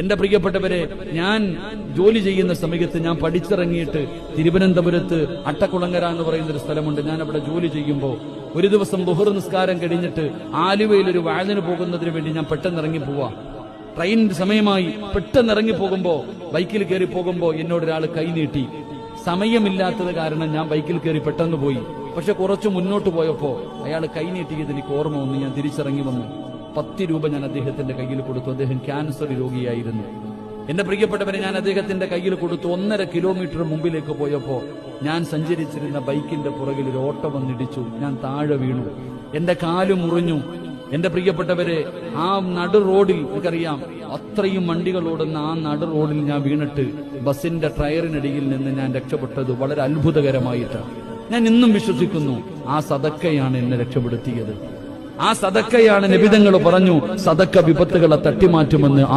എന്റെ പ്രിയപ്പെട്ടവരെ, ഞാൻ ജോലി ചെയ്യുന്ന സമയത്ത് ഞാൻ പഠിച്ചിറങ്ങിയിട്ട് തിരുവനന്തപുരത്ത് അട്ടക്കുളങ്ങര എന്ന് പറയുന്ന ഒരു സ്ഥലമുണ്ട്. ഞാൻ അവിടെ ജോലി ചെയ്യുമ്പോൾ ഒരു ദിവസം ദുഹർ നിസ്കാരം കഴിഞ്ഞിട്ട് ആലുവയിൽ ഒരു വാഴന് പോകുന്നതിന് വേണ്ടി ഞാൻ പെട്ടെന്ന് ഇറങ്ങി പോവാ. ട്രെയിൻ സമയമായി. പെട്ടെന്ന് ഇറങ്ങി പോകുമ്പോ, ബൈക്കിൽ കയറി പോകുമ്പോ എന്നോട് ഒരാൾ കൈ നീട്ടി. സമയമില്ലാത്തത് കാരണം ഞാൻ ബൈക്കിൽ കയറി പെട്ടെന്ന് പോയി. പക്ഷെ കുറച്ച് മുന്നോട്ട് പോയപ്പോ അയാൾ കൈ നീട്ടിയത് എനിക്ക് ഓർമ്മ വന്നു. ഞാൻ തിരിച്ചിറങ്ങി വന്നു. 10 രൂപ ഞാൻ അദ്ദേഹത്തിന്റെ കയ്യിൽ കൊടുത്തു. അദ്ദേഹം ക്യാൻസർ രോഗിയായിരുന്നു. എന്റെ പ്രിയപ്പെട്ടവരെ, ഞാൻ അദ്ദേഹത്തിന്റെ കയ്യിൽ കൊടുത്തു. 1.5 കിലോമീറ്റർ മുമ്പിലേക്ക് പോയപ്പോ ഞാൻ സഞ്ചരിച്ചിരുന്ന ബൈക്കിന്റെ പുറകിൽ ഒരു ഓട്ടോ വന്നിടിച്ചു. ഞാൻ താഴെ വീണു. എന്റെ കാല് മുറിഞ്ഞു. എന്റെ പ്രിയപ്പെട്ടവരെ, ആ നടു റോഡിൽ, എനിക്കറിയാം അത്രയും വണ്ടികൾ ഓടുന്ന ആ നടു റോഡിൽ ഞാൻ വീണിട്ട് ബസിന്റെ ടയറിനടിയിൽ നിന്ന് ഞാൻ രക്ഷപ്പെട്ടത് വളരെ അത്ഭുതകരമായിട്ടാണ്. ഞാൻ ഇന്നും വിശ്വസിക്കുന്നു ആ സദക്കയാണ് എന്നെ രക്ഷപ്പെടുത്തിയത്. ആ സദക്കയാണ്. നബിതങ്ങൾ പറഞ്ഞു, സദക്ക വിപത്തുകളെ തട്ടിമാറ്റുമെന്ന്.